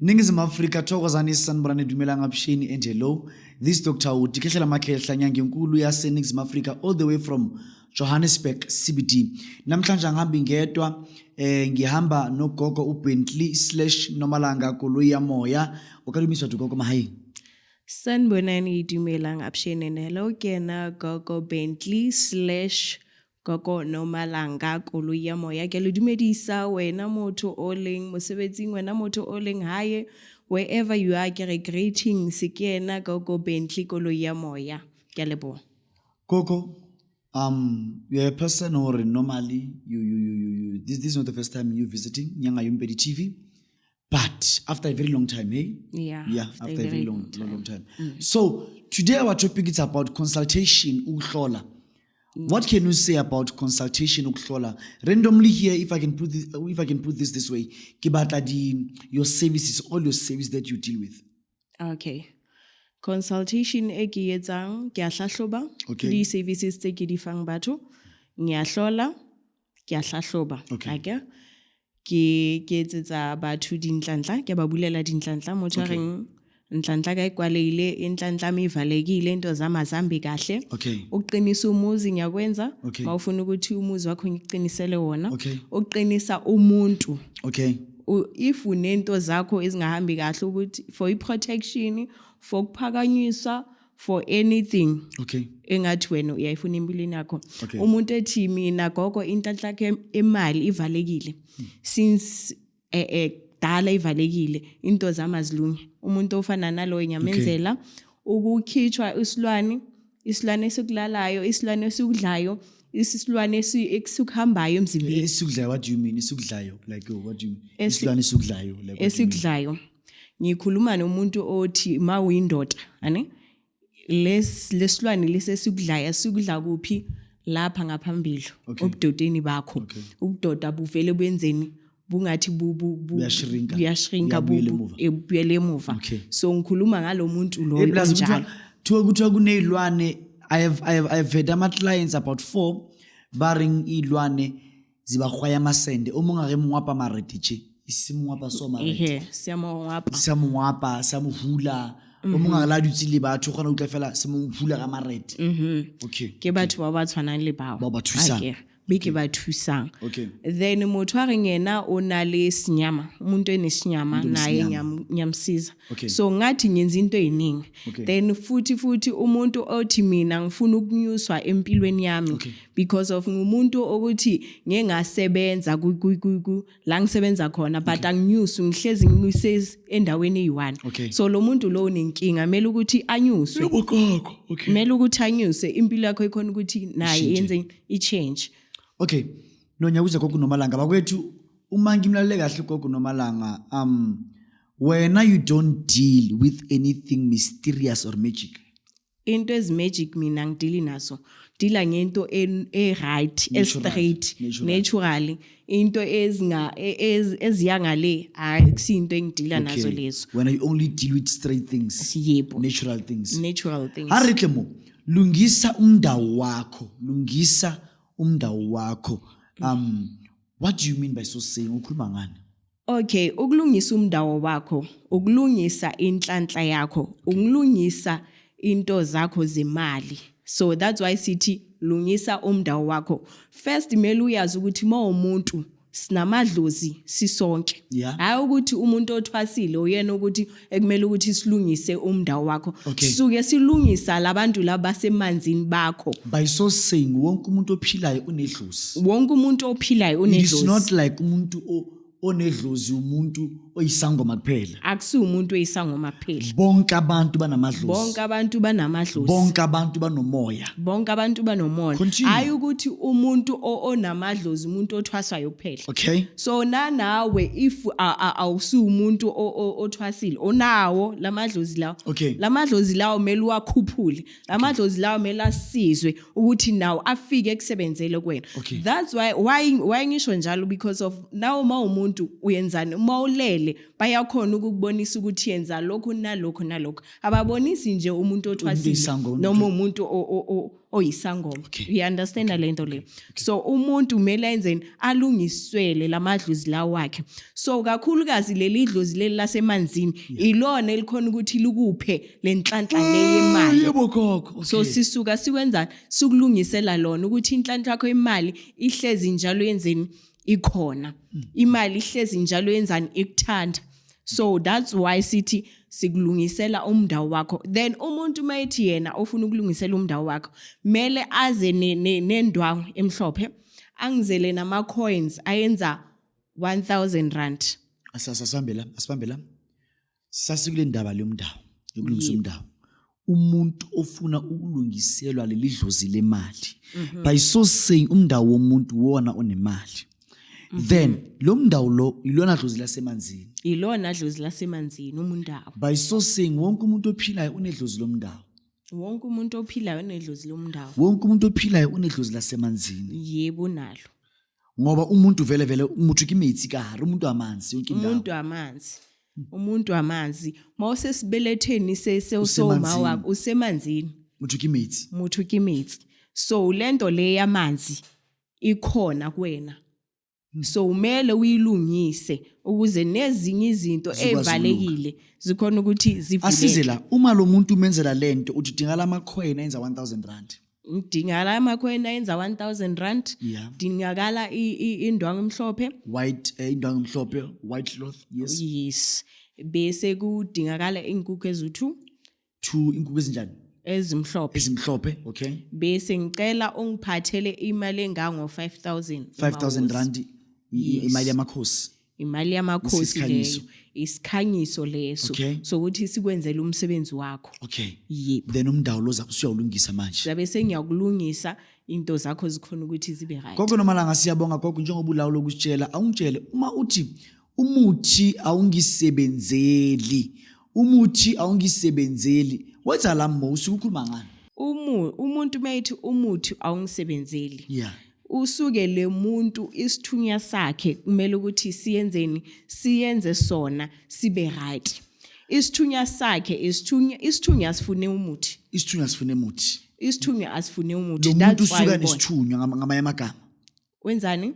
Ningizimu Afrika thokozani sanibonani dumelanga abushini enjelo. This Dr. Udikehlela Makhehla nyangenkulu yase Ningizimu Afrika all the way from Johannesburg CBD. Namhlanje ngihambi ngedwa ngihamba nogogo uBentley/Nomalanga Koloya Moya. Okalumiswa gogo mahayi. Sanibonani dumelanga abushini hello kena gogo Bentley/Gogo Nomalanga Koloya Moya ke le dumedisa wena motho o leng mosebetsing wena motho o leng hae wherever you are ke re greetings ke ena Gogo Bentley Koloya Moya ke lebo Gogo, you're a person or normally you this is not the first time you visiting Nyanga Yumpedi TV, but after a very long time, hey? Yeah, after a very long time. So today our topic is about consultation ukuhlola. What can you say about consultation ukuhlola? Randomly here, if I can put this this way, your services, all your services that you deal with. Okay. Consultation e ke etsang ke a hlahloba di services tse ke di fang batho ngiyahlola ke a hlahloba ke etsetsa batho dinhlanhla ke ba bulela dinhlanhla motho reng inhlanhla ka ikwaleile inhlanhla mivalekile into zama zambi kahle uqinisa umuzi ngiyakwenza mawufuna ukuthi umuzi wakho ngiqinisele wona uqinisa umuntu if unento zakho ezingahambi kahle ukuthi for protection for ukuphakanyiswa for anything engathi wena uyayifuna empilweni yakho umuntu ethi mina gogo inhlanhla yakhe imali ivalekile since dala ivalekile into zamazilungi umuntu ofana nalo nyamenzela ukukhitshwa isilwane esikulalayo isilwane esikudlayo isilwane esikuhambayo emzimbeni esikudlayo. What do you mean esikudlayo? Like what do you mean isilwane esikudlayo? Like esikudlayo ngikhuluma nomuntu othi mawuyindoda ane lesilwane lesesikudlayo sikudla kuphi lapha ngaphambili ubudodeni bakho ubudoda buvele benzeni bungathi buyashrinka buyele emuva so ngikhuluma ngalomuntu lo njalo kuthiwa kunezilwane I've had ama clients about 4 barring ilwane zibahwaya amasende omongare mngwapa maretiche isimngwapa so maretiche siyamngwapa samuhula omongala dutsile batho gona utla fela semuhula ka marete ke batho ba tshwanang le bao ba thusa beke ba thusang then motho a reng yena o na le sinyama umuntu enesinyama naye nyamsiza so ngathi ngenza into eyiningi then futhi umuntu othi mina ngifuna ukunyuswa empilweni yami because of ngumuntu ukuthi ngeke ngasebenza la ngisebenza khona but anginyusi ngihlezi ngise endaweni eyi1 so lo muntu lo unenkinga mele ukuthi anyuswe mele ukuthi anyuswe impilo yakho ikhona ukuthi naye yenze i-change. Okay, no nyabuza gogo Nomalanga bakwethu uma ngimlalele kahle gogo Nomalanga wena you don't deal with anything mysterious or magic. Into is magic mina ngidili naso dila ngento right straight naturally into eziyangale akusinto engidila nazo lezo when I only deal with straight things natural things arihle lungisa umndawo wakho what do you mean by so saying ukhuluma ngani? Okay, ukulungisa umndawo wakho ukulungisa inhlanhla yakho ukulungisa into zakho zemali so that's why sithi lungisa umndawo wakho first mele uyazi ukuthi mawumuntu sinamadlozi sisonke hayi ukuthi umuntu othwasile uyena ukuthi ekumele ukuthi silungise umndawo wakho suke silungisa labantu laba semanzini bakho by so saying wonke umuntu ophilayo unedlozi it's not like umuntu onedlozi umuntu oyisangoma kuphela akusi umuntu oyisangoma kuphela bonke abantu banamadlozi bonke abantu banomoya hayi ukuthi umuntu onamadlozi umuntu othwasayo kuphela so nawe if awusi umuntu othwasile onawo lamadlozi lawo mele wakhuphule lamadlozi lawo mele asizwe ukuthi nawo afike ekusebenzele kwena that's why ngisho njalo because of now uma umuntu uyenzani uma ulele bavele bayakhona ukukubonisa ukuthi yenza lokhu nalokhu nalokhu ababonisi nje umuntu othwasile noma umuntu oyisangoma you understand lento le so umuntu kumele enzeni alungiswele lamadlozi la wakhe so kakhulukazi leli dlozi leli lasemanzini ilona elikhona ukuthi likuphe lenhlanhla le yemali yebo gogo so sisuka sikwenza sikulungisela lona ukuthi inhlanhla yakho imali ihlezi njalo yenzeni ikhona imali ihlezi njalo yenzani ikuthanda so that's why sithi sikulungisela umndawo wakho then umuntu mayithi yena ofuna ukulungisela umndawo wakho mele aze nendwangu emhlophe angizele nama coins ayenza 1000 rand asibambela sasikule ndaba lomndawo yokulungisa umndawo umuntu ofuna ukulungiselwa leli dlozi lemali by so saying umndawo womuntu wona onemali then lo mndawo lo ilona dlozi lasemanzini ilona dlozi lasemanzini umundawo by so saying wonke umuntu ophilayo unedlozi lomndawo wonke umuntu ophilayo unedlozi lomndawo wonke umuntu ophilayo unedlozi lasemanzini yebo nalo ngoba umuntu vele umuntu kimethi kahari umuntu amanzi yonke indawo umuntu amanzi mawuse sibeletheni sesoma wakho usemanzini umuntu kimethi so lento le yamanzi ikhona kuwena so umele uyilungise ukuze nezinye izinto ezivalekile zikhona ukuthi zivuleke asizela uma lo muntu umenzela lento uthi udingala amacoin enza 1000 rand udingala amacoin enza 1000 rand dingakala indwangu emhlophe indwangu emhlophe white cloth yes bese kudingakala inkukhu ezu2 inkukhu ezinjani ezimhlophe okay bese ngicela ungiphathele imali engango 5000 rand imali yamakhosi leyo isikhanyiso leso so ukuthi sikwenzele umsebenzi wakho yebo then umndawo lo usuyawulungisa manje zabe sengiyakulungisa into zakho zikhona ukuthi zibe right gogo nomalanga siyabonga gogo njengoba ulawo lokusitshela awungitshele uma uthi umuthi awungisebenzeli wenza lamo usukhuluma ngani umuntu mayithi umuthi awungisebenzeli usuke le muntu isithunya sakhe kumele ukuthi siyenze sona sibe right isithunya sakhe isithunya asifune umuthi isithunya asifune umuthi that's why usuka nesithunya ngamanye amagama wenzani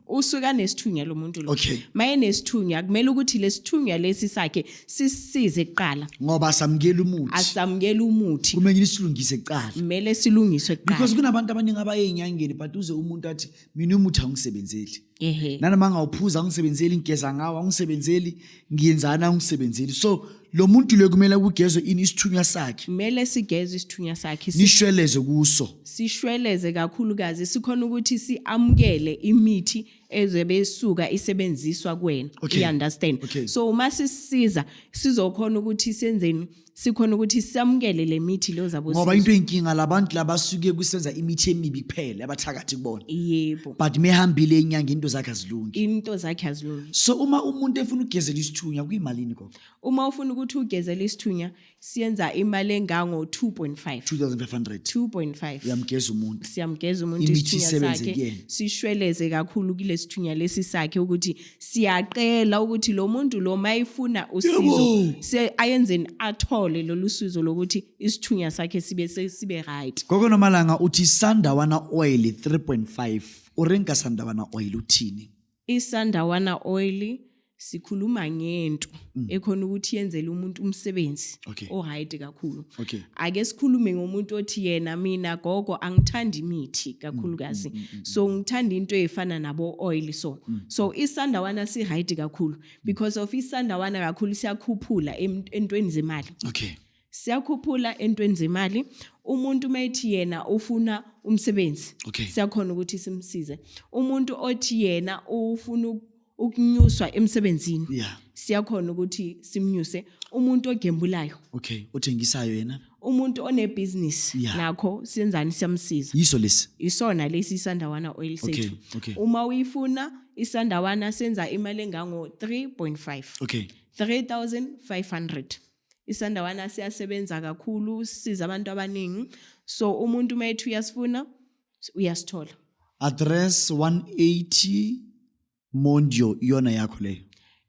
usuka nesithunya lo muntu lo maye nesithunya kumele ukuthi lesithunya lesi sakhe sisize kuqala ngoba asamukela umuthi kumele silungise kuqala kumele silungiswe kuqala because kunabantu abaningi abayenyangeni but uze umuntu athi mina umuthi angisebenzeli nanoma ngawuphuza angisebenzeli ngigeza ngawo angisebenzeli ngiyenzana angisebenzeli so lo muntu lo kumele ukugezwe isithunya sakhe kumele sigeze isithunya sakhe nishweleze kuso sishweleze kakhulukazi sikhona ukuthi siamukele imithi ezobe isuka isebenziswa kuwena you understand so uma sisiza sizokhona ukuthi senzeni sikhona ukuthi samukele le mithi lo zabo ngoba into enkinga labantu labasuke kusenza imithi emibi kuphela abathakathi kubona yebo but mehambile inyanga into zakhe azilungi so uma umuntu efuna ukugezela isithunya kuyimalini gogo uma ufuna ukuthi ugezele isithunya siyenza imali engango 2.5 siyamgeza umuntu isithunya sakhe sishweleze kakhulu kule sithunya lesi sakhe ukuthi siyaqela ukuthi lo muntu lo mayifuna usizo ayenzeni athole lolu sizo lokuthi isithunya sakhe sibe right gogo nomalanga uthi Sandawana oil 3.5 urenka Sandawana oil uthini iSandawana oil sikhuluma ngento ekhona ukuthi yenzele umuntu umsebenzi right kakhulu ake sikhulume ngomuntu othi yena mina gogo angithandi imithi kakhulukazi so ngithanda into efana nabo oil so iSandawana si right kakhulu because of iSandawana kakhulu siyakhuphula entweni zemali siyakhuphula entweni zemali umuntu mayithi yena ufuna umsebenzi siyakhona ukuthi simsize umuntu othi yena ufuna ukunyuswa emsebenzini siyakhona ukuthi simnyuse umuntu ogembulayo othengisayo yena umuntu onebusiness nakho siyenzani siyamsiza isona lesi iSandawana oil sethu uma uyifuna iSandawana senza imali engango 3.5 3500 iSandawana siyasebenza kakhulu siza abantu abaningi so umuntu mayithi uyasifuna uyasithola address 180 Mondio iyona yakho leyo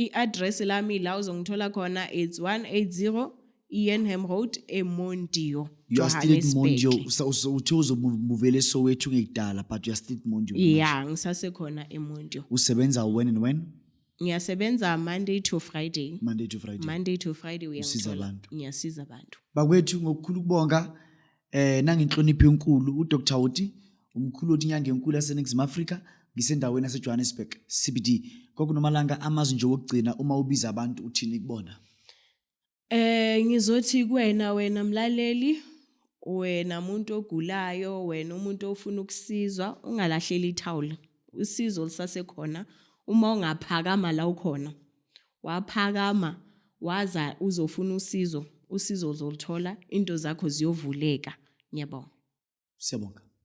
I-address lami la uzongithola khona, it's 180 Ianham Road, eMondio, You are still at Mondio. Johannesburg. Uthe uzomuvele Soweto ngekudala, but you are still at Mondio. Yeah, ngisasekhona eMondio. Usebenza when and when? Ngiyasebenza Monday to Friday. Monday to Friday. Monday to Friday Usiza uyangithola. abantu. Ngiyasiza abantu. Bakwethu ngokukhulu kubonga nangenhlonipho enkulu uDr. Uti umkhulu othi inyanga enkulu yaseNingizimu Afrika ngisendaweni yaseJohannesburg CBD. Kwakunomalanga amazwi nje wokugcina uma ubiza abantu uthini kubona? Ngizothi wena mlaleli, wena umuntu ogulayo, wena umuntu ofuna ukusizwa, ungalahleli ithawula. Usizo lisasekhona. Uma ungaphakama la ukhona, waphakama waza uzofuna usizo uzoluthola, into zakho ziyovuleka. Ngiyabonga. Siyabonga.